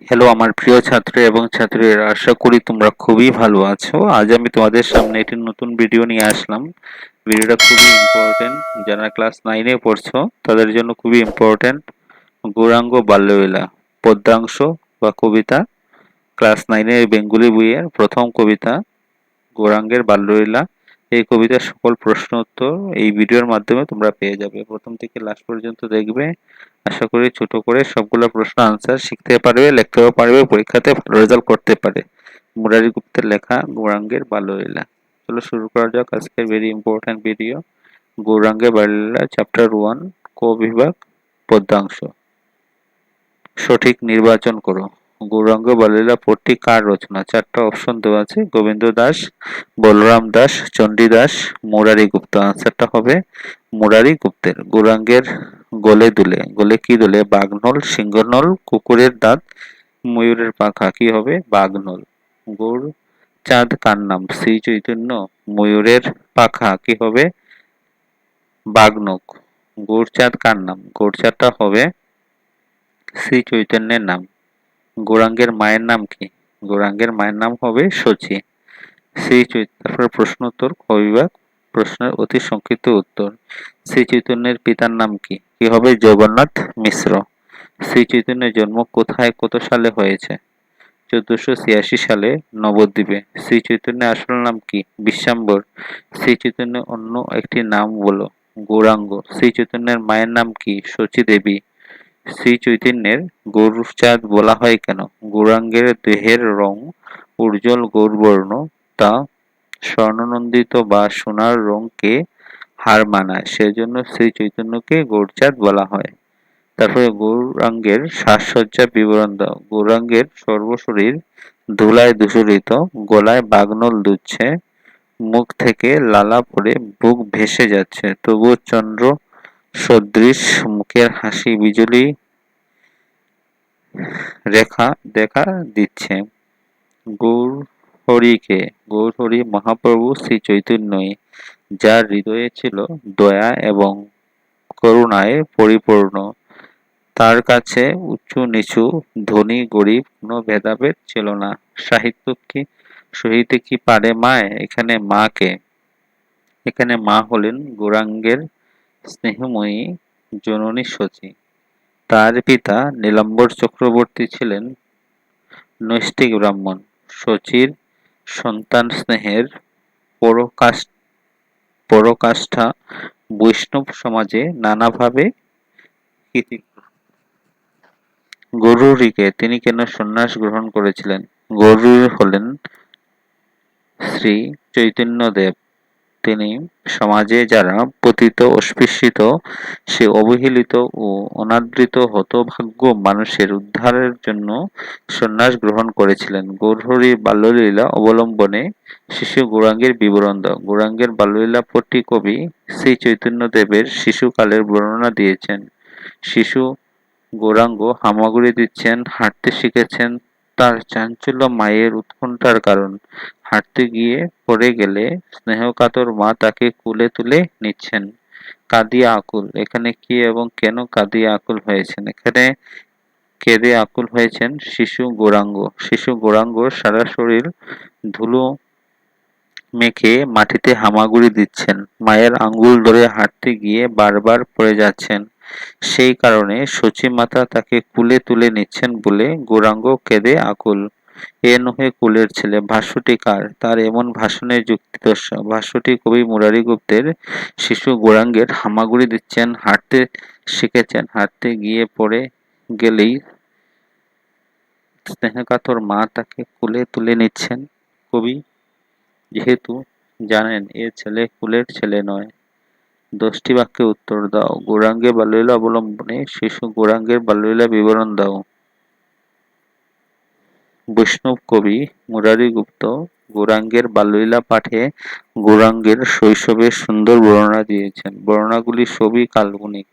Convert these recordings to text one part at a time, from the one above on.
Hello আমার প্রিয় ছাত্র এবং ছাত্রীরা, আশা করি তোমরা খুবই ভালো আছো। আজ আমি তোমাদের সামনে একটি নতুন ভিডিও নিয়ে আসলাম। ভিডিওটা খুবই ইম্পর্টেন্ট। যারা ক্লাস 9-এ পড়ছো তাদের জন্য খুবই ইম্পর্টেন্ট। গৌরাঙ্গ বাল্যলীলা পদ্যাংশ বা কবিতা, ক্লাস 9-এর বেঙ্গলি বইয়ের প্রথম কবিতা গৌরাঙ্গের বাল্যলীলা। এই কবিতার সকল প্রশ্ন উত্তর এই ভিডিওর মাধ্যমে তোমরা পেয়ে যাবে। প্রথম থেকে লাস্ট পর্যন্ত দেখবে। আশা করি ছোট করে সবগুলো প্রশ্ন আনসার শিখতে পারবে, লিখতেও পারবে, পরীক্ষাতে ভালো রেজাল্ট করতে পারে। মুরারি গুপ্তের লেখা গৌরাঙ্গের বাল্যলীলা। চলো শুরু করা যাক আজকের ভেরি ইম্পর্টেন্ট ভিডিও। গৌরাঙ্গের বাল্যলীলা চ্যাপ্টার 1, ক বিভাগ, পদ্যাংশ। সঠিক নির্বাচন করো। গৌরাঙ্গ বাল্যলীলা পদ্যটি কার রচনা? চারটা অপশন দেওয়া আছে: গোবিন্দ দাস, বলরাম দাস, চণ্ডী দাস, মুরারি গুপ্ত। আনসারটা হবে মুরারি গুপ্তের। গৌরাঙ্গের গলে দুলে, গলে কি দুলে? বাঘনল, সিংহনল, কুকুরের দাঁত, ময়ূরের পাখা। কি হবে? বাঘনল। গৌর চাঁদ কার নাম? শ্রী চৈতন্য। ময়ূরের পাখা কি হবে? বাঘনক। গৌরচাঁদ কার নাম? গৌরচাঁদটা হবে শ্রী চৈতন্যের নাম। গৌরাঙ্গের মায়ের নাম কি? গৌরাঙ্গের মায়ের নাম হবে শচী। শ্রী তারপরে প্রশ্ন উত্তর, ক বিভাগ, প্রশ্নের অতি সংক্ষিপ্ত উত্তর। শ্রী চৈতন্যের পিতার নাম কি? কি হবে? জগন্নাথ মিশ্র। শ্রী চৈতন্যের জন্ম কোথায় কত সালে হয়েছে? 1486 সালে নবদ্বীপে। শ্রী চৈতন্যের আসল নাম কি? বিশ্বাম্বর। শ্রী চৈতন্যের অন্য একটি নাম বলো। গৌরাঙ্গ। শ্রী চৈতন্যের মায়ের নাম কি? শচী দেবী। শ্রী চৈতন্যের গৌরচাঁদ বলা হয় কেন? গৌরাঙ্গের দেহের রং উজ্জ্বল গৌরবর্ণ, তা স্বর্ণনন্দিত বা সোনার রঙকে হার মানায়, সেজন্য শ্রী চৈতন্যকে গৌরচাঁদ বলা হয়। তারপরে গৌরাঙ্গের সাজসজ্জার বিবরণ দাও। গৌরাঙ্গের সর্বশরীর ধুলায় ধূসরিত, গলায় বাগনল দুলছে, মুখ থেকে লালা পড়ে বুক ভেসে যাচ্ছে, তবুও চন্দ্র সদৃশ মুখের হাসি বিজলি রেখা দেখা দিচ্ছে। গৌরহরিকে, গৌরহরি মহাপ্রভু শ্রী চৈতন্যই, যার হৃদয়ে ছিল দয়া এবং করুণায় পরিপূর্ণ। তার কাছে উঁচু নিচু, ধনী গরিব কোনো ভেদাভেদ ছিল না। সাহিত্য কি সহিতে কি পারে মায়? এখানে মা কে? এখানে মা হলেন গৌরাঙ্গের স্নেহময়ী জননী শচী। তার পিতা নীলাম্বর চক্রবর্তী ছিলেন নৈষ্ঠিক ব্রাহ্মণ। শচীর সন্তান স্নেহের পরাকাষ্ঠা বৈষ্ণব সমাজে নানাভাবে কৃতিত্ব। গৌরহরিকে তিনি কেন সন্ন্যাস গ্রহণ করেছিলেন? গৌরহরি হলেন শ্রী চৈতন্যদেব। তিনি সমাজে যারা পতিত অস্পৃশ্যিত, সে অবহেলিত ও অনাদৃত হতভাগ্য মানুষের উদ্ধারের জন্য সন্ন্যাস গ্রহণ করেছিলেন। গৌরহরির বাল্যলীলা অবলম্বনে শিশু গৌরাঙ্গের বিবরণ দাও। গৌরাঙ্গের বাল্যলীলা পট্টি কবি শ্রী চৈতন্যদেবের শিশুকালের বর্ণনা দিয়েছেন। শিশু গৌরাঙ্গ হামাগুড়ি দিচ্ছেন, হাঁটতে শিখেছেন, তার চাঞ্চল্য মায়ের উৎকণ্ঠার কারণ। হাঁটতে গিয়ে পড়ে গেলে স্নেহকাতর মা তাকে কুলে তুলে নিচ্ছেন। কাঁদিয়া আকুল, এখানে কি এবং কেন কাঁদিয়া আকুল হয়েছেন? এখানে কেঁদে আকুল হয়েছেন শিশু গৌরাঙ্গ। শিশু গৌরাঙ্গ সারা শরীর ধুলো মেখে মাটিতে হামাগুড়ি দিচ্ছেন, মায়ের আঙ্গুল ধরে হাঁটতে গিয়ে বারবার পড়ে যাচ্ছেন। সেই কারণে শচী মাতা তাকে কুলে তুলে নিচ্ছেন বলে গৌরাঙ্গ কেঁদে আকুল। এ নহে কুলের ছেলে। ভাষ্যটি কার? তার এমন ভাষণের যুক্তি দর্শাও। ভাষ্যটি কবি মুরারি গুপ্তের। শিশু গৌরাঙ্গের হামাগুড়ি দিচ্ছেন, হাঁটতে শিখেছেন, হাঁটতে গিয়ে পড়ে গেলেই স্নেহকাতর মা তাকে কুলে তুলে নিচ্ছেন। কবি যেহেতু জানেন এ ছেলে কুলের ছেলে নয়। 10টি বাক্যে উত্তর দাও। গৌরাঙ্গের বাল্যলীলা অবলম্বনে শিশু গৌরাঙ্গের বাল্যলীলা বিবরণ দাও। বৈষ্ণব কবি মুরারি গুপ্ত গৌরাঙ্গের বাল্যলীলা পাঠে গৌরাঙ্গের শৈশবের সুন্দর বর্ণনা দিয়েছেন। বর্ণনাগুলি সবই কাল্পনিক।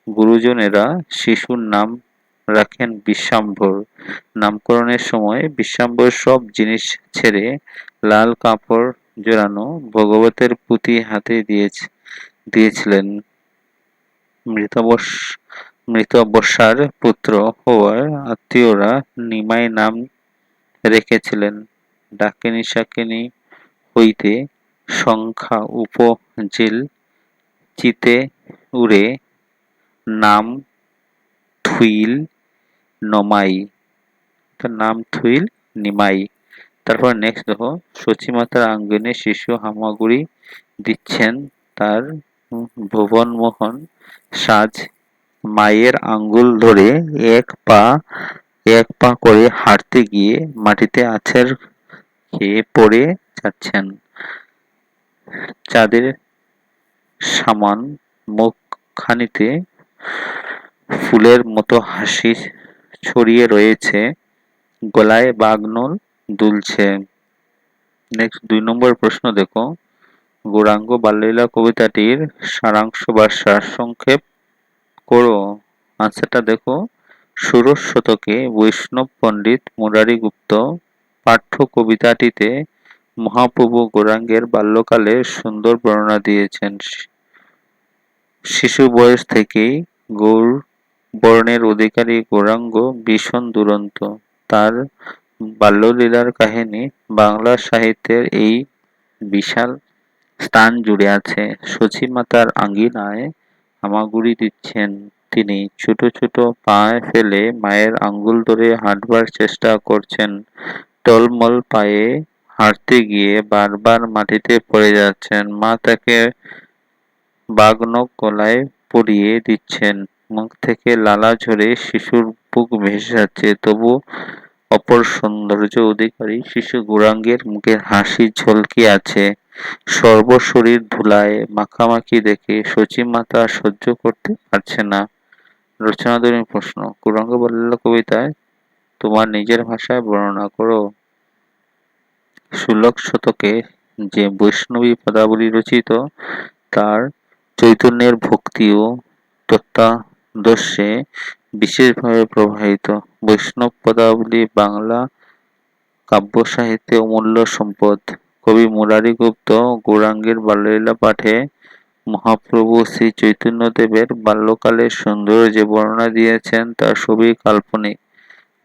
গুরুজনেরা শিশুর নাম রাখেন বিশ্বাম্বর। নামকরণের সময় বিশ্বাম্বর সব জিনিস ছেড়ে লাল কাপড় জড়ানো ভগবতের পুঁতি হাতে দিয়েছিলেন। মৃতবস মৃত বর্ষার পুত্র হওয়ার আত্মীয়রা নিমাই নাম রেখেছিলেন। ডাকিনী শাকিনী হইতে সংখ্যা উপজেল চিতে উড়ে নাম থুইল নমাই, তো নাম থুইল নিমাই। তারপর নেক্সট দেখো, সচিমাতার আঙ্গনে শিশু হামাগুড়ি দিচ্ছেন তার ভুবনমোহন সাজ, মায়ের আঙ্গুল ধরে এক পা করে হাঁটতে গিয়ে মাটিতে আছাড় খেয়ে পড়ে যাচ্ছেন। চাঁদের সামান মুখখানিতে ফুলের মতো হাসি ছড়িয়ে রয়েছে, গলায় বাগনল দুলছে। নেক্সট 2 নম্বর প্রশ্ন দেখো, গৌরাঙ্গ বাল্যলীলা কবিতাটির সারাংশ বা সারসংক্ষেপ করো। আনসারটা দেখো, ষোড়শ শতকে বৈষ্ণব পণ্ডিত মুরারি গুপ্ত পাঠ্য কবিতাটিতে মহাপ্রভু গৌরাঙ্গের বাল্যকালের সুন্দর বর্ণনা দিয়েছেন। শিশু বয়স থেকেই গৌর বর্ণের অধিকারী গৌরাঙ্গ ভীষণ দুরন্ত। তার বাল্যলীলার কাহিনী বাংলা সাহিত্যের এই বিশাল স্থান জুড়ে আছে। সচিমাতার আঙ্গিনায় হামাগুড়ি দিচ্ছেন তিনি, ছোট ছোট পা ফেলে মায়ের আঙ্গুল ধরে হাঁটবার চেষ্টা করছেন। টলমল পায়ে হাঁটতে গিয়ে বারবার মাটিতে পড়ে যাচ্ছেন। মা তাকে বাগনক গলায় পরিয়ে দিচ্ছেন। মুখ থেকে লালা ঝরে শিশুর বুক ভেসে যাচ্ছে, তবু অপর সৌন্দর্য অধিকারী শিশু গৌরাঙ্গের মুখে হাসি ঝলকে আছে। সর্বশরীর ধুলায় মাখামাখি দেখে সচিমাতা সহ্য করতে পারছে না। রচনাধর্মী প্রশ্ন, গৌরাঙ্গ বাল্যলীলা কবিতায় তোমার নিজের ভাষায় বর্ণনা করো। 16 শতকে যে বৈষ্ণবী পদাবলী রচিত, তার চৈতন্যের ভক্তি ও তত্ত্বাদর্শে বিশেষভাবে প্রবাহিত। বৈষ্ণব পদাবলী বাংলা কাব্য সাহিত্যে অমূল্য সম্পদ। কবি মুরারি গুপ্ত গৌরাঙ্গের বাল্যলীলা পাঠে মহাপ্রভু শ্রী চৈতন্যদেবের বাল্যকালের সুন্দর যে বর্ণনা দিয়েছেন তা সবই কাল্পনিক।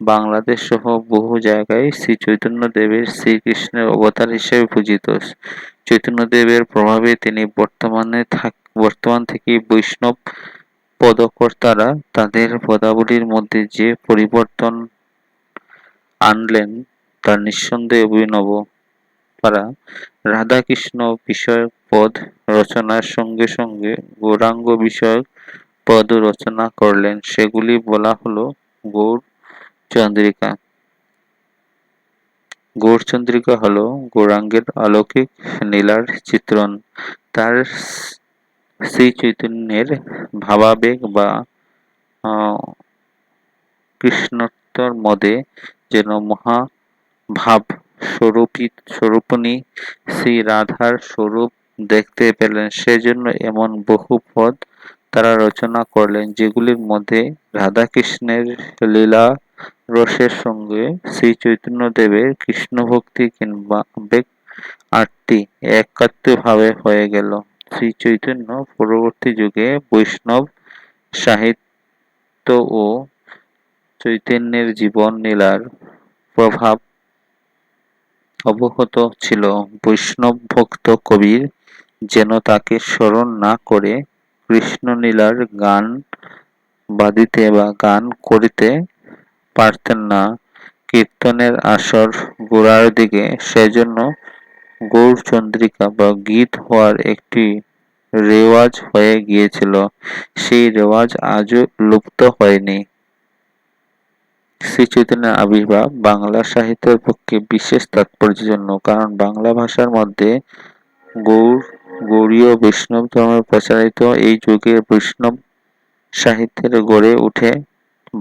বাংলাদেশ সহ বহু জায়গায় শ্রী চৈতন্যদেবের শ্রীকৃষ্ণের অবতার হিসেবে পূজিত। চৈতন্যদেবের প্রভাবে তিনি বর্তমান থেকেই বৈষ্ণব পদকর্তারা তাদের পদাবলীর মধ্যে যে পরিবর্তন আনলেন তা নিঃসন্দেহে অভিনব। তারা রাধাকৃষ্ণ বিষয়ক পদ রচনার সঙ্গে সঙ্গে গৌরাঙ্গ বিষয়ক পদ রচনা করলেন। সেগুলি বলা হলো গৌর চন্দ্রিকা। গৌরচন্দ্রিকা হলো গৌরাঙ্গের অলৌকিক লীলার চিত্রণ। তার শ্রী চৈতন্যের ভাবাবেগ বা কৃষ্ণোত্তর মদে যেন মহাভাব স্বরূপিণী শ্রী রাধার স্বরূপ দেখতে পেলেন, সেজন্য এমন বহু পদ তারা রচনা করলেন, যেগুলির মধ্যে রাধাকৃষ্ণের লীলা রসের সঙ্গে শ্রী চৈতন্যদেবের কৃষ্ণভক্তি কিংবা আবেগ আরতি একাত্মভাবে হয়ে গেল। শ্রী চৈতন্য পরবর্তী যুগে বৈষ্ণব সাহিত্য ও চৈতন্যের জীবন লীলার প্রভাব অবগত ছিল। বৈষ্ণব ভক্ত কবির যেন তাকে স্মরণ না করে কৃষ্ণলীলার গান বাঁধিতে বা গান করিতে পারতেন না। কীর্তনের আসর গোড়ার দিকে সেজন্য গৌরচন্দ্রিকা বা গীত হওয়ার একটি রেওয়াজ হয়ে গিয়েছিল। সেই রেওয়াজ আজও লুপ্ত হয়নি। শ্রী চৈতন্যের আবির্ভাব বাংলা সাহিত্যের পক্ষে বিশেষ তাৎপর্যপূর্ণ, কারণ বাংলা ভাষার মধ্যে গৌড়ীয় বৈষ্ণব ধর্ম প্রচারিত এই যুগে বৈষ্ণব সাহিত্যের গড়ে উঠে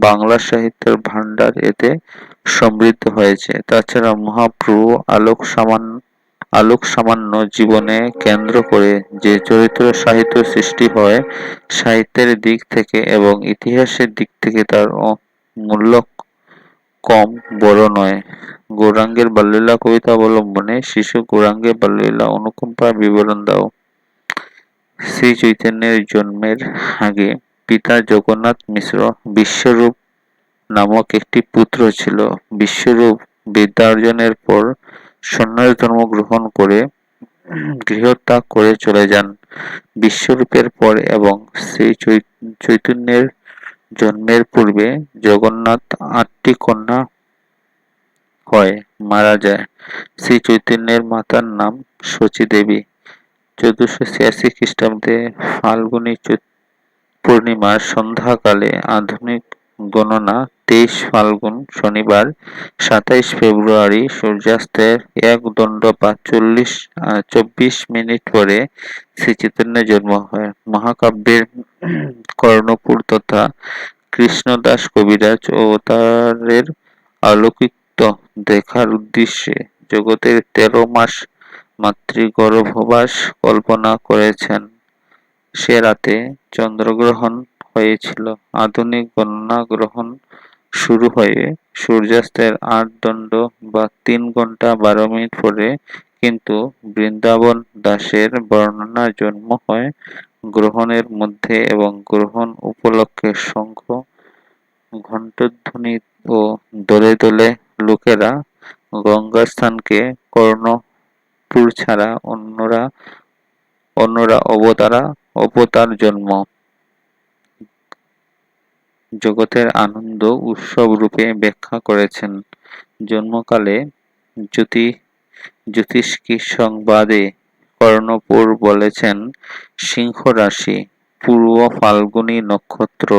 বাংলা সাহিত্যের ভাণ্ডার এতে সমৃদ্ধ হয়েছে। তাছাড়া মহাপ্রভু আলোক সামান্য জীবনে কেন্দ্র করে যে চরিত্র সাহিত্য সৃষ্টি হয়, সাহিত্যের দিক থেকে এবং ইতিহাসের দিক থেকে তার মূল্য কম বড় নয়। গৌরাঙ্গের বাল্যলীলা কবিতা অবলম্বনে শিশু গৌরাঙ্গের বাল্যলীলা অনুকম্পার বিবরণ দাও। শ্রী চৈতন্যের জন্মের আগে পিতা জগন্নাথ মিশ্র বিশ্বরূপ নামক একটি পুত্র ছিল। বিশ্বরূপ বিদ্যা অর্জনের পর সন্ন্যাস ধর্ম গ্রহণ করে গৃহত্যাগ করে চলে যান। বিশ্বরূপের পর এবং শ্রী চৈতন্যের জন্মের পূর্বে জগন্নাথ 8টি কন্যা হয় মারা যায়। শ্রী চৈতন্যের মাতার নাম শচী দেবী। 1486 খ্রিস্টাব্দে ফাল্গুনী পূর্ণিমার সন্ধ্যাকালে আধুনিক গণনা 23 ফাল্গুন শনিবার 27 ফেব্রুয়ারি সূর্যাস্তের 1 বা 24 মিনিট পরে শ্রী চৈতন্যের জন্ম হয়। মহাকাব্যের কর্ণপুর তথা কৃষ্ণদাস কবিরাজ অবতারের আলোকিত দেখার উদ্দেশ্যে জগতের 13 মাস মাতৃগর্ভবাস কল্পনা করেছেন। সে রাতে চন্দ্রগ্রহণ হয়েছিল। আধুনিক গণনা গ্রহণ শুরু হয়ে সূর্যাস্তের 8 বা 3 ঘন্টা 12 মিনিট পরে, কিন্তু বৃন্দাবন দাসের বর্ণনা জন্ম হয় গ্রহণের মধ্যে এবং গ্রহণ উপলক্ষে শঙ্খ ঘণ্টধ্বনি ও দলে দলে লোকেরা গঙ্গাস্নানকে কর্ণপুর ছাড়া অন্যরা অবতার জন্ম জগতের আনন্দ উৎসব রূপে ব্যাখ্যা করেছেন। জন্মকালে জ্যোতিষ্কি সংবাদে কর্ণপুর বলেছেন সিংহ রাশি, পূর্ব ফাল্গুনী নক্ষত্র।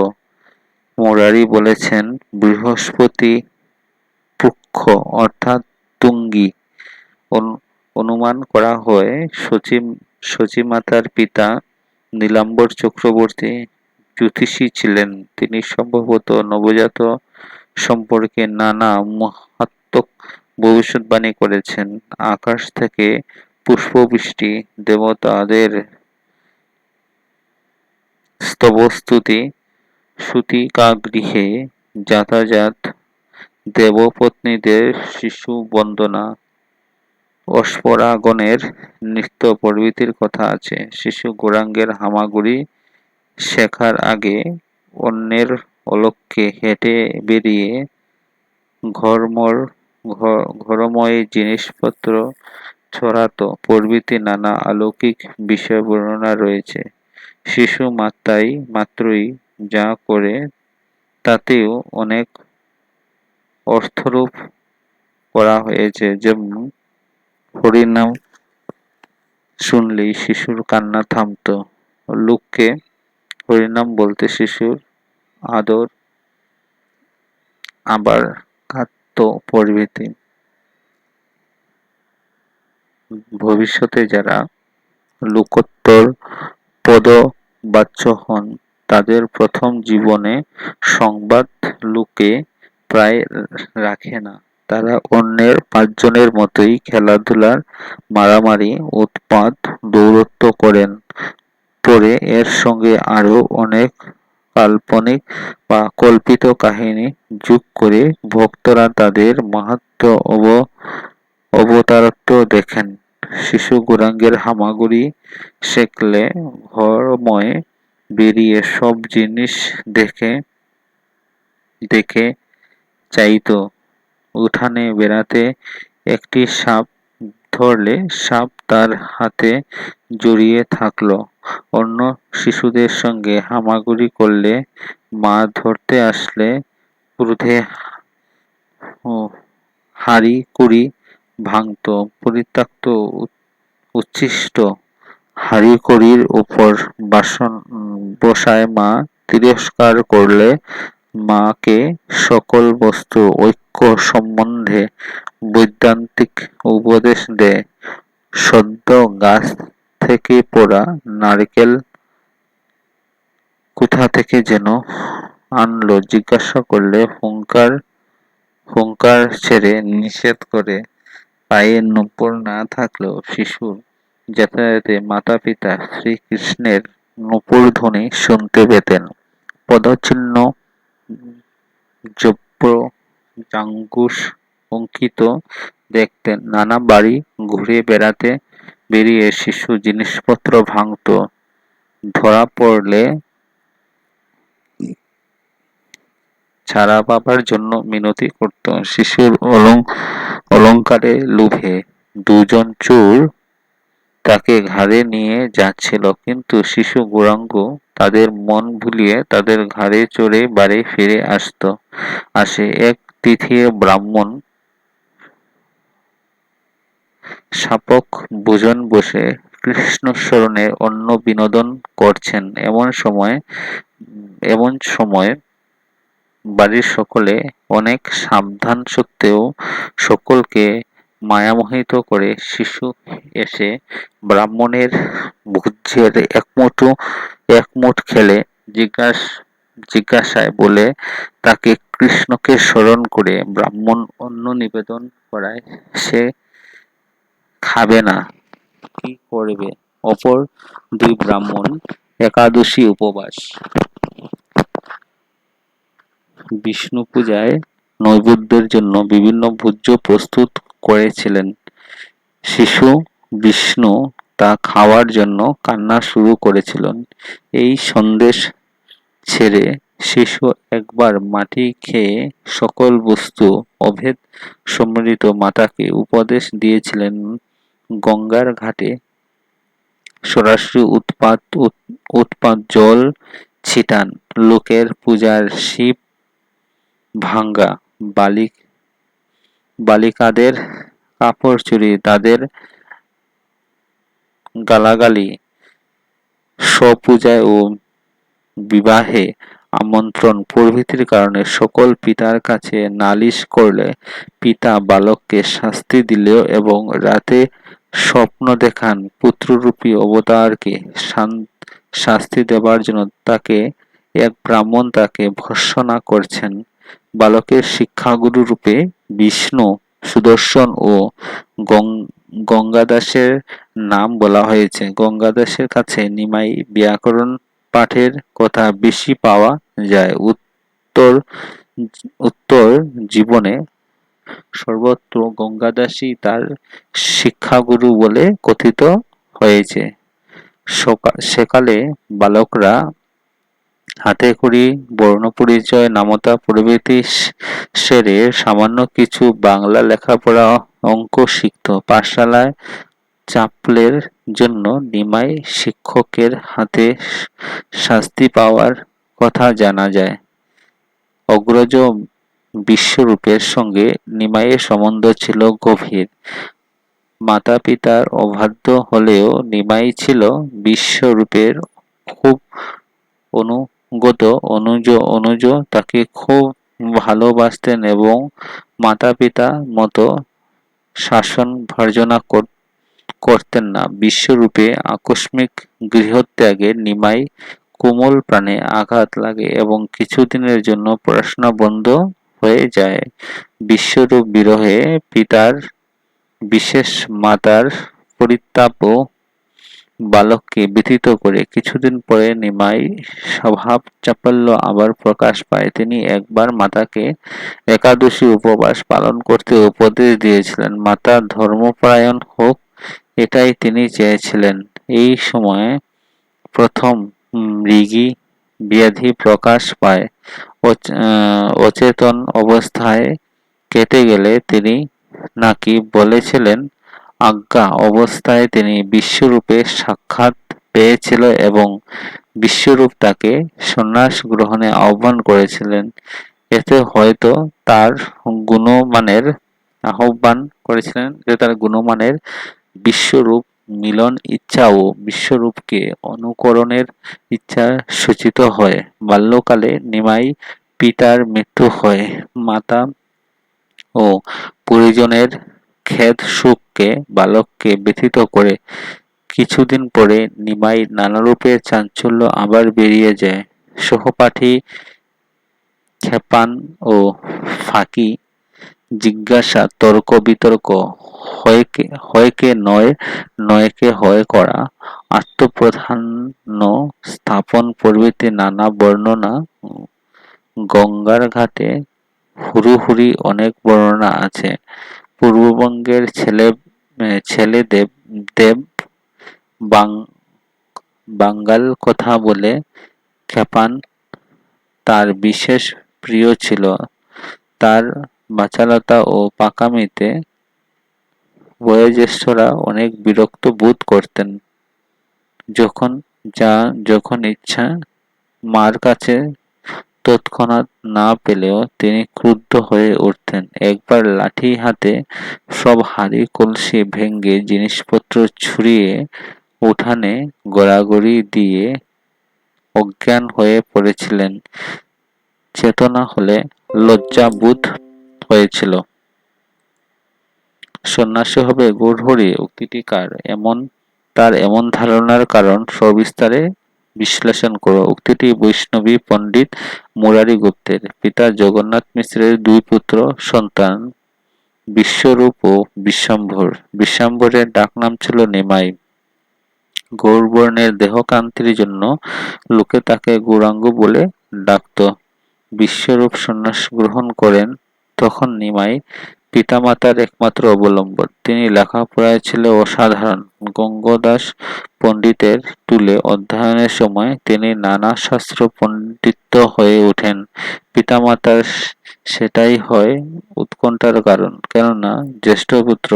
মুরারি বলেছেন বৃহস্পতি পক্ষ অর্থাৎ তুঙ্গী। অনুমান করা হয় সচীমাতার পিতা নীলাম্বর চক্রবর্তী জ্যোতিষী ছিলেন। তিনি সম্ভবত নবজাত সম্পর্কে নানা মারাত্মক ভবিষ্যদ্বাণী করেছেন। আকাশ থেকে পুষ্পবৃষ্টি, দেবতাদের স্তবস্তুতি, সূতিকাগৃহে যাতায়াত, দেবপত্নীদের শিশু বন্দনা, অশ্বারোহণের নৃত্য প্রভৃতির কথা আছে। শিশু গৌরাঙ্গের হামাগুড়ি শেখার আগে অন্যের অলক্ষ্যে হেঁটে বেরিয়ে ঘরময় জিনিসপত্র ছড়াতো প্রভৃতি নানা অলৌকিক বিষয় বর্ণনা রয়েছে। শিশু মাত্রই যা করে তাতেও অনেক অর্থরূপ করা হয়েছে। যেমন হরিনাম শুনলেই শিশুর কান্না থামতো, লোককে হরিনাম বলতে শিশুর আদর আবার কাঁদতো প্রভৃতি। ভবিষ্যতে যারা লোকোত্তর পদবাচ্য হন তাদের প্রথম জীবনে সংবাদ লোকে প্রায় রাখে না। তারা অন্যের 5 জনের মতোই খেলাধুলার, মারামারি, উৎপাত, দৌরত্ব করেন। পরে এর সঙ্গে আরো অনেক কাল্পনিক বা কল্পিত কাহিনী যোগ করে ভক্তরা তাদের মাহাত্ম্য অবতারত্ব দেখেন। শিশু গৌরাঙ্গের হামাগুড়ি শেখলে ঘরময় বেরিয়ে সব জিনিস দেখে চাইতো। উঠানে বেড়াতে একটি সাপ ধরলে সাপ তার হাতে জড়িয়ে থাকলো। অন্য শিশুদের সঙ্গে হামাগুড়ি করলে মা ধরতে আসলে ক্রোধে হাঁড়ি-কুড়ি ভাঙতো। পরিত্যক্ত উচ্ছিষ্ট হাঁড়ি-কুড়ির উপর বসায় মা তিরস্কার করলে মাকে সকল বস্তু ঐক্য সম্বন্ধে বৈদান্তিক উপদেশ দেয়। সদ্য গাছ থেকে পড়া নারকেল কোথা থেকে যেন আনলো জিজ্ঞাসা করলে হুঙ্কার ছেড়ে নিষেধ করে। পায়ে নূপুর না থাকলেও শিশুর যাতায়াতে মাতা-পিতা শ্রীকৃষ্ণের নূপুরধ্বনি শুনতে পেতেন। পদচিহ্ন, জাঙ্ঘুস অঙ্কিত দেখতেন। নানা বাড়ি ঘুরে বেরিয়ে শিশু জিনিসপত্র ভাঙত। ধরা পড়লে ছাড়া পাবার জন্য মিনতি করত। শিশুর অলংকারে লোভে দুজন চোর তাকে ঘাড়ে নিয়ে যাচ্ছিল, কিন্তু শিশু গৌরাঙ্গ তাদের মন ভুলিয়ে তাদের ঘাড়ে চড়ে বাড়ি ফিরে আসে। এক তিথিয়ে ব্রাহ্মণ শাপক ভোজন বসে কৃষ্ণ স্মরণে অন্ন বিনোদন করছেন। এমন সময় বাড়ির সকলে অনেক সাবধান সত্ত্বেও সকলকে মায়ামোহিত করে শিশু এসে ব্রাহ্মণের ভোজ্যের একমুঠ খেলে জিজ্ঞাসায় বলে তাকে কৃষ্ণকে স্মরণ করে ব্রাহ্মণ অন্ন নিবেদন করায় সে খাবে না, কি করবে? অপর দুই ব্রাহ্মণ একাদশী উপবাস বিষ্ণু পূজায় নৈবেদ্যের জন্য বিভিন্ন ভোজ্য প্রস্তুত করেছিলেন। শিশু বিষ্ণু তা খাওয়ার জন্য কান্না শুরু করেছিলেন। এই সন্দেশ ছেড়ে শিশু একবার মাটি খেয়ে সকল বস্তু অভেদ সম্মিলিত মাতাকে উপদেশ দিয়েছিলেন গঙ্গার ঘাটে সরাসরি উৎপাত জল ছিটান, লোকের পূজার শিব ভাঙ্গা, বালিকাদের কাপড় চুরি, তাদের গালাগালি, স্বপূজায় ও বিবাহে আমন্ত্রণ প্রভৃতির কারণে সকল পিতার কাছে নালিশ করলে পিতা বালককে শাস্তি দিলেও এবং রাতে স্বপ্ন দেখান পুত্ররূপী অবতারকে শাস্তি দেবার জন্য এক ব্রাহ্মণ তাকে ভর্ৎসনা করছেন। বালকের শিক্ষাগুরু রূপে বিষ্ণু, সুদর্শন ও গঙ্গাদাসের নাম বলা হয়েছে। গঙ্গাদাসের কাছে নিমাই ব্যাকরণ পাঠের কথা বেশি পাওয়া যায়। উত্তর জীবনে সর্বত্র গঙ্গাদাসই তার শিক্ষাগুরু বলে কথিত হয়েছে। সেকালে বালকরা হাতেখড়ি, বর্ণপরিচয়, নামতা প্রভৃতি সেরে সামান্য কিছু বাংলা লেখাপড়া, অঙ্ক শিখত। পাঠশালায় চাপলের জন্য নিমাই শিক্ষকের হাতে শাস্তি পাওয়ার কথা জানা যায়। অগ্রজ বিশ্বরূপের সঙ্গে নিমাইয়ের সম্বন্ধ ছিল গভীর। মাতা পিতার অবাধ্য হলেও নিমাই ছিল বিশ্বরূপের খুব অনুগত অনুজ তাকে খুব ভালোবাসতেন এবং মাতা পিতা মতো শাসন ভর্ৎসনা করতেন না। বিশ্বরূপে আকস্মিক গৃহত্যাগে নিমাই কোমল প্রাণে আঘাত লাগে এবং কিছুদিনের জন্য পড়াশোনা বন্ধ হয়ে যায়। বিশ্বরূপ বিরহে পিতার বিশেষ মাতার পরিতাপও বালককে ব্যথিত করে। কিছুদিন পরে নিমাই স্বভাব চাপল্য আবার প্রকাশ পায়। তিনি একবার মাতাকে একাদশী উপবাস পালন করতে উপদেশ দিয়েছিলেন। মাতা ধর্মপরায়ণ হোক, এটাই তিনি চেয়েছিলেন। এই সময়ে প্রথম মৃগী ব্যাধি প্রকাশ পায়। অচেতন অবস্থায় কেটে গেলে তিনি নাকি বলেছিলেন আজ্ঞা অবস্থায় তিনি বিশ্বরূপে সাক্ষাৎ পেয়েছিল এবং বিশ্বরূপ তাকে সন্ন্যাস গ্রহণে আহ্বান করেছিলেন। এতে হয়তো তার গুণমানের বিশ্বরূপ মিলন ইচ্ছা ও বিশ্বরূপকে অনুকরণের ইচ্ছা সূচিত হয়। বাল্যকালে নিমাই পিতার মৃত্যু হয়। মাতা ও পরিজনের খেদ শোককে বালককে ব্যথিত করে। কিছুদিন পরে নিমাই নানারূপে চাঞ্চল্য আবার বেরিয়ে যায়। সহপাঠী ক্ষেপান ও ফাঁকি, জিজ্ঞাসা, তর্ক বিতর্ক, হয়কে নয়কে হয় করা, আত্মপ্রাধান্য স্থাপন প্রভৃতি নানা বর্ণনা। গঙ্গার ঘাটে হুড়োহুড়ি অনেক বর্ণনা আছে। পূর্ববঙ্গের ছেলে দেব বাঙ্গাল কথা বলে ক্ষেপান তার বিশেষ প্রিয় ছিল। তার বাচালতা ও পাকামিতে বয়োজ্যেষ্ঠরা অনেক বিরক্ত বোধ করতেন। যখন যখন ইচ্ছা মার কাছে তৎক্ষণাৎ না পেলেও তিনি ক্রুদ্ধ হয়ে উঠতেন। একবার লাঠি হাতে সব হাঁড়ি কলসি ভেঙে জিনিসপত্র ছুঁড়িয়ে উঠানে গড়াগড়ি দিয়ে অজ্ঞান হয়ে পড়েছিলেন। চেতনা হলে লজ্জাবোধ হয়েছিল। সন্ন্যাসী হবে গূঢ়হরি উক্তিটি কার? তার এমন ধারণার কারণ সবিস্তারে বিশ্লেষণ করো। উক্তিটি বৈষ্ণবী পণ্ডিত মুরারি গুপ্তের। পিতা জগন্নাথ মিশ্রের দুই পুত্র সন্তান বিশ্বরূপ ও বিশ্বম্ভর। বিশ্বম্ভরের ডাকনাম ছিল নিমাই। গৌরবর্ণের দেহকান্তির জন্য লোকে তাকে গৌরাঙ্গ বলে ডাকত। বিশ্বরূপ সন্ন্যাস গ্রহণ করেন তখন নিমাই পিতামাতার একমাত্র অবলম্বন। তিনি লেখাপড়ায় ছিল অসাধারণ। গঙ্গদাস পণ্ডিতের টুলে অধ্যয়নের সময় তিনি নানা শাস্ত্র পণ্ডিত হয়ে ওঠেন। পিতামাতার সেটাই হয় উৎকণ্ঠার কারণ, কেননা জ্যেষ্ঠ পুত্র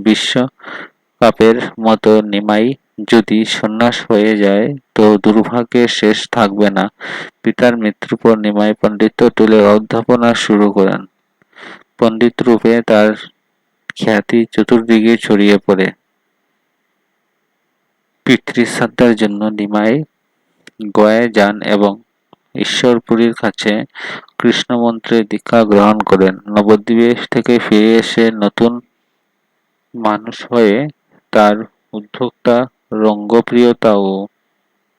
বিশ্বকাপের মতো নিমাই যদি সন্ন্যাস হয়ে যায় তো দুর্ভাগ্যের শেষ থাকবে না। পিতার মৃত্যুর পর নিমাই পণ্ডিত টুলে অধ্যাপনা শুরু করেন। পণ্ডিত রূপে তার খ্যাতি চতুর্দিকে ছড়িয়ে পড়ে। পিতৃশ্রাদ্ধের জন্য নিমাই গয়ায় যান এবং ঈশ্বরপুরীর কাছে কৃষ্ণমন্ত্রে দীক্ষা গ্রহণ করেন। নবদ্বীপে থেকে ফিরে এসে নতুন মানুষ হয়ে তার উদ্যোক্তা, রঙ্গপ্রিয়তা ও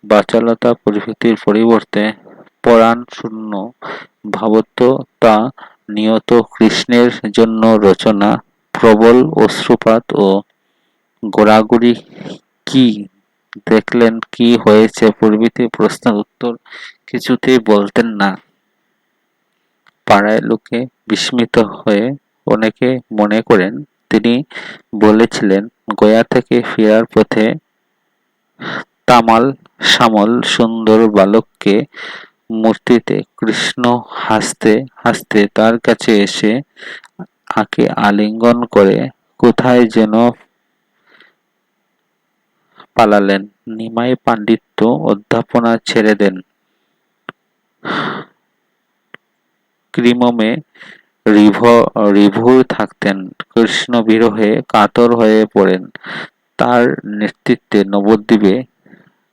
বাচালতা প্রভৃতির পরিবর্তে পরাণ শূন্য ভাবত্বতা নিয়ত কৃষ্ণের জন্য রচনা, প্রবল অশ্রুপাত ও গোড়াগুড়ি কি দেখলেন, কি হয়েছে প্রভৃতি প্রশ্নের উত্তর কিছুতেই বলতেন না। পাড়ায় লোকে বিস্মিত হয়ে অনেকে মনে করেন তিনি বলেছিলেন গয়া থেকে ফেরার পথে তামাল শ্যামল সুন্দর বালককে মূর্তিতে কৃষ্ণ হাসতে হাসতে তার কাছে এসে তাকে আলিঙ্গন করে কোথায় যেন পালালেন। নিমাই পাণ্ডিত্য অধ্যাপনা ছেড়ে দেন। ক্রিমমে রিভুর থাকতেন। কৃষ্ণ বিরহে কাতর হয়ে পড়েন। তার নেতৃত্বে নবদ্বীপে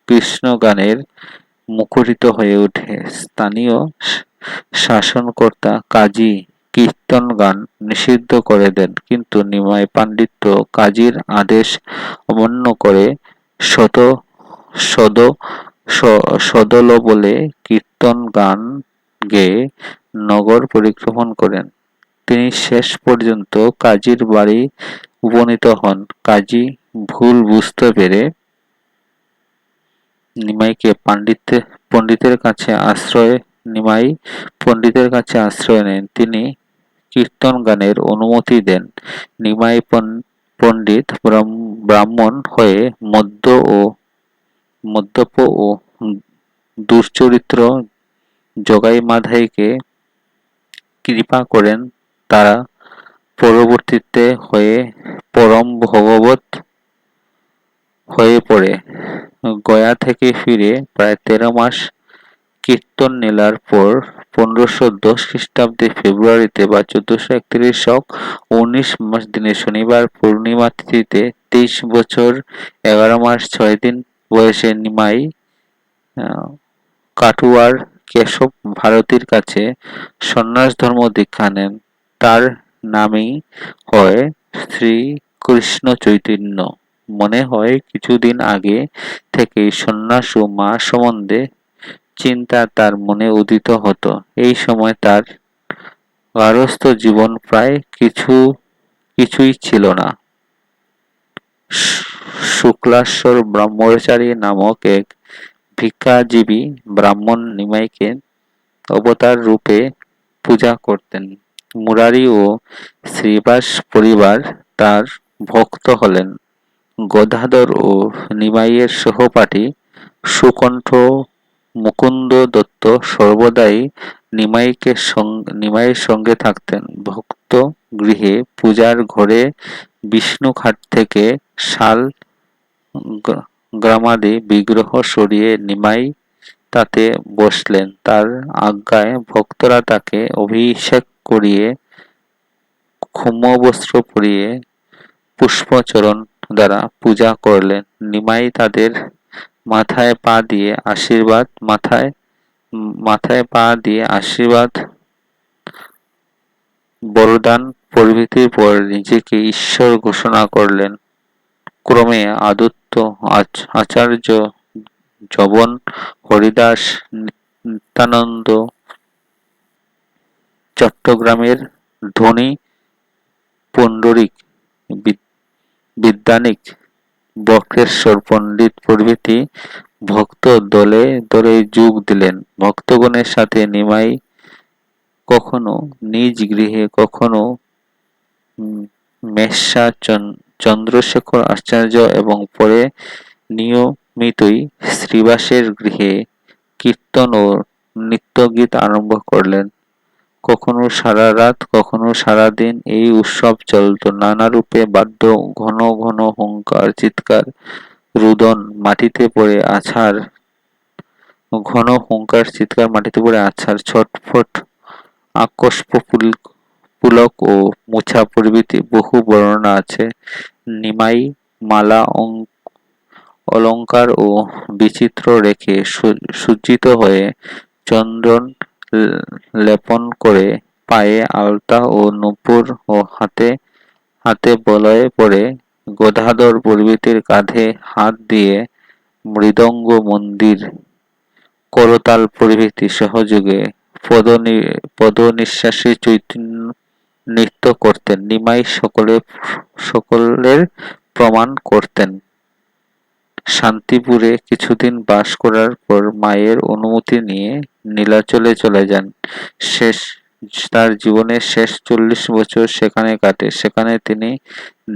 কৃষ্ণগানের মুখরিত হয়ে ওঠে। স্থানীয় শাসনকর্তা কাজী কীর্তন গান নিষিদ্ধ করে দেন, কিন্তু নিমাই পাণ্ডিত্য কাজীর আদেশ অমান্য করে সদলবলে কীর্তন গান গেয়ে নগর পরিক্রমণ করেন। তিনি শেষ পর্যন্ত কাজীর বাড়ি উপনীত হন। কাজী ভুল বুঝতে পেরে নিমাই পণ্ডিতের কাছে আশ্রয় নেন। তিনি কীর্তন গানের অনুমতি দেন। নিমাই পণ্ডিত ব্রাহ্মণ হয়ে মদ্যপ ও দুশ্চরিত্র জগাই মাধাইকে কৃপা করেন। তারা পরবর্তীতে হয়ে পরম ভগবত হয়ে পড়ে। গয়া থেকে ফিরে প্রায় 13 মাস কীর্তন লীলার পর 1510 খ্রিস্টাব্দে ফেব্রুয়ারিতে বা 1431 শক 19 মাস দিনে শনিবার পূর্ণিমা তিথিতে 23 বছর 11 মাস 6 দিন বয়সে নিমাই কাটুয়ার কেশব ভারতীর কাছে সন্ন্যাস ধর্ম দীক্ষা নেন। তার নামই হয় শ্রীকৃষ্ণ চৈতন্য। মনে হয় কিছুদিন আগে থেকেই সন্ন্যাস ও মা সম্বন্ধে চিন্তা তার মনে উদিত হতো। এই সময় তার গার্হস্থ্য জীবন প্রায় কিছুই ছিল না। শুক্লাশ্বর ব্রহ্মচারী নামক এক ভিক্ষাজীবী ব্রাহ্মণ নিমাইকে অবতার রূপে পূজা করতেন। মুরারি ও শ্রীবাস পরিবার তার ভক্ত হলেন। গদাধর ও নিমাইয়ের সহপাঠী সুকণ্ঠ মুকুন্দ দত্ত সর্বদাই নিমাইয়ের সঙ্গে থাকতেন। ভক্ত গৃহে পূজার ঘরে বিষ্ণুঘাট থেকে শাল গ্রামাদি বিগ্রহ সরিয়ে নিমাই তাতে বসলেন। তার আজ্ঞায় ভক্তরা তাকে অভিষেক করিয়ে ক্ষৌমবস্ত্র পরিয়ে পুষ্পচরণ দ্বারা পূজা করলেন। নিমাই তাদের মাথায় পা দিয়ে আশীর্বাদ বরদান প্রভৃতির পর নিজেকে ঈশ্বর ঘোষণা করলেন। ক্রমে আদিত্য, আচার্য, যবন, হরিদাস, নিত্যানন্দ, চট্টগ্রামের ধনী পুণ্ডরিক, বিদ্যানিক, বক্রেশ্বর পণ্ডিত প্রভৃতি ভক্ত দলে দলে যোগ দিলেন। ভক্তগণের সাথে নিমাই কখনো নিজ গৃহে, কখনো মেষশা চন্দ্রশেখর আচার্য এবং পরে নিয়মিতই শ্রীবাসের গৃহে কীর্তন ও নৃত্যগীত আরম্ভ করলেন। কখনো সারা রাত, কখনো সারা দিন এই উৎসব চলত। নানা রূপে বাদ্য, ঘন ঘন হুঙ্কার, চিৎকার, রুদন, মাটিতে পড়ে আছাড়, ছটফট, পুলক ও মোছা প্রভৃতি বহু বর্ণনা আছে। নিমাই মালা, অলঙ্কার ও বিচিত্র রেখে সজ্জিত হয়ে চন্দন লেপন করে পায়ে আলতা ও নূপুর ও হাতে বলয়ে পরে গদাধর প্রভৃতির কাঁধে হাত দিয়ে মৃদঙ্গ, মন্দির, করতাল প্রভৃতি সহযোগে পদনিঃশ্বাসে চৈতন্য নৃত্য করতেন। নিমাই সকলের প্রমাণ করতেন। শান্তিপুরে কিছুদিন বাস করার পর মায়ের অনুমতি নিয়ে নীলাচলে চলে যান। তার জীবনের শেষ 40 বছর সেখানে কাটে। সেখানে তিনি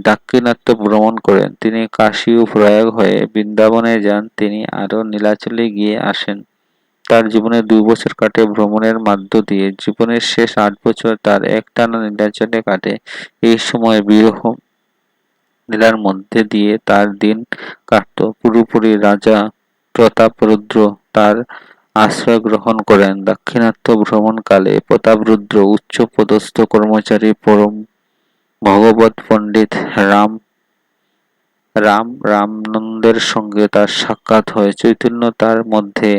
দাক্ষিণাত্য ভ্রমণ করেন। তিনি কাশী ও প্রয়াগ হয়ে বৃন্দাবনে যান। তিনি আরও নীলাচলে গিয়ে আসেন। তার জীবনে 2 বছর কাটে ভ্রমণের মধ্য দিয়ে। জীবনের শেষ 8 বছর তার একটানা নীলাচলে কাটে। এই সময় বিরহ লীলার মধ্যে দিয়ে তার দিন কাটত। পুরোপুরি রাজা প্রতাপরুদ্র তার আশ্রয় গ্রহণ করেন। দাক্ষিণাত্য ভ্রমণকালে প্রতাপরুদ্র উচ্চপদস্থ কর্মচারী পরম ভগবত পণ্ডিত রামানন্দের সঙ্গে তার সাক্ষাৎ হয়। চৈতন্য তার মধ্যে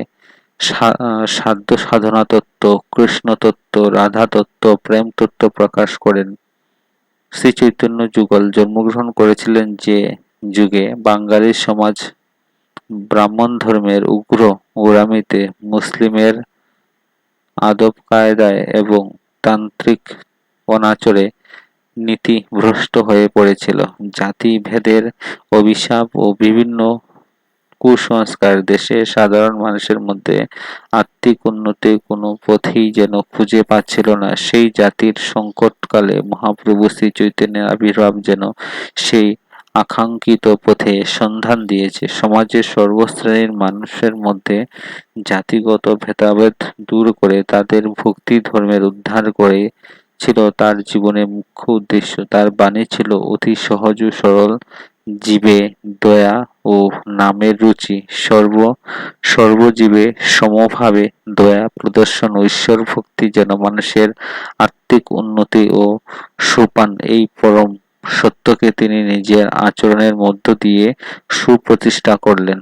সাধ্য সাধনা তত্ত্ব, কৃষ্ণ তত্ত্ব, রাধা তত্ত্ব, প্রেম তত্ত্ব প্রকাশ করেন। শ্রী চৈতন্য যুগল জন্মগ্রহণ করেছিলেন যে যুগে বাঙালি সমাজ ব্রাহ্মণ ধর্মের উগ্র গোঁড়ামিতে, মুসলিমের আদব কায়দায় এবং তান্ত্রিক অনাচারে নীতিভ্রষ্ট হয়ে পড়েছিল। জাতি ভেদের অভিশাপ ও বিভিন্ন কুসংস্কার দেশের সাধারণ মানুষের মধ্যে আত্মিক উন্নতির কোনো পথই যেন খুঁজে পাচ্ছিল না। সেই জাতির সংকটকালে মহাপ্রভু শ্রী চৈতন্যের আবির্ভাব যেন সেই আকাঙ্ক্ষিত পথে সন্ধান দিয়েছে। সমাজের সর্বশ্রেণীর মানুষের মধ্যে জাতিগত ভেদাভেদ দূর করে তাদের ভক্তি ধর্মের উদ্ধার করে ছিল তার জীবনের মুখ্য উদ্দেশ্য। তার বাণী ছিল অতি সহজ ও সরল, জীবে দয়া ও নামের রুচি, সর্বজীবে সমভাবে দয়া প্রদর্শন ও ঈশ্বর ভক্তি যেন মানুষের আত্মিক উন্নতি ও সোপান। এই পরম সত্যকে তিনি নিজের আচরণের মধ্য দিয়ে সুপ্রতিষ্ঠা করলেন।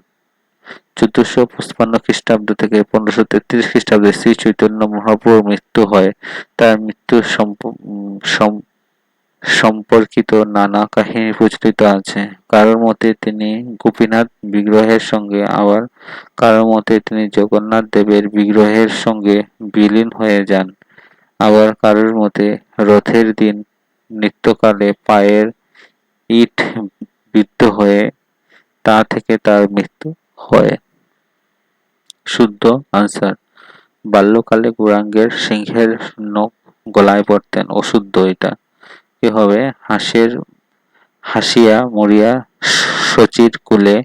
1455 খ্রিস্টাব্দ থেকে 1533 খ্রিস্টাব্দে শ্রী চৈতন্য মহাপ্রভুর মৃত্যু হয়। তার মৃত্যু সম্পর্কিত নানা কাহিনী প্রচলিত আছে। কারোর মতে তিনি গোপীনাথ বিগ্রহের সঙ্গে, আবার কারোর মতে তিনি জগন্নাথ দেবের বিগ্রহের সঙ্গে বিলীন হয়ে যান, আবার কারোর মতে রথের দিন নিত্যকালে পায়ের ইট বিদ্ধ হয়ে তা থেকে তার মৃত্যু হয়। শুদ্ধ আনসার: বাল্যকালে গৌরাঙ্গের সিংহের নখ গলায় পড়তেন। অশুদ্ধ এটা কি হবে? হাসিয়া মরিয়া শচীর কুলে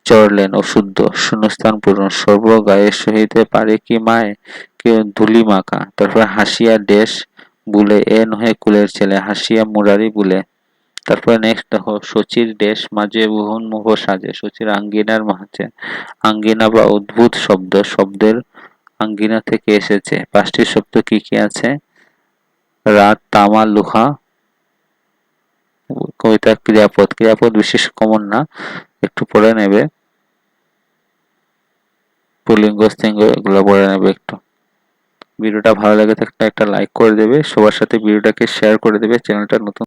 চড়লেন। অশুদ্ধ। শূন্যস্থান পূরণ। সর্ব গায়ে সহিতে পারে কি মায়, ধুলি মাখা। তারপরে হাসিয়া দেশ বুলে এ নহে কুলের ছেলে, হাসিয়া মুরারি বুলে। তারপরে নেক্সট দেখো, শচীর দেশ মাঝে মোহনমুখ সাজে, শচীর আঙ্গিনার মাঝে। আঙ্গিনা বা অদ্ভুত শব্দ, শব্দের আঙ্গিনা থেকে এসেছে। 5টি শব্দ কি কি আছে? রাত, তামা, লুহা। কবিতা ক্রিয়াপদ, ক্রিয়াপদ বিশেষ কমন না, একটু পড়ে নেবে। পুল্লিঙ্গ স্ত্রীলিঙ্গ এগুলো পড়ে নেবে একটু। ভিডিওটা ভালো লাগে থাকলে একটা লাইক করে দেবে, সবার সাথে ভিডিওটাকে শেয়ার করে দেবে, চ্যানেলটা নতুন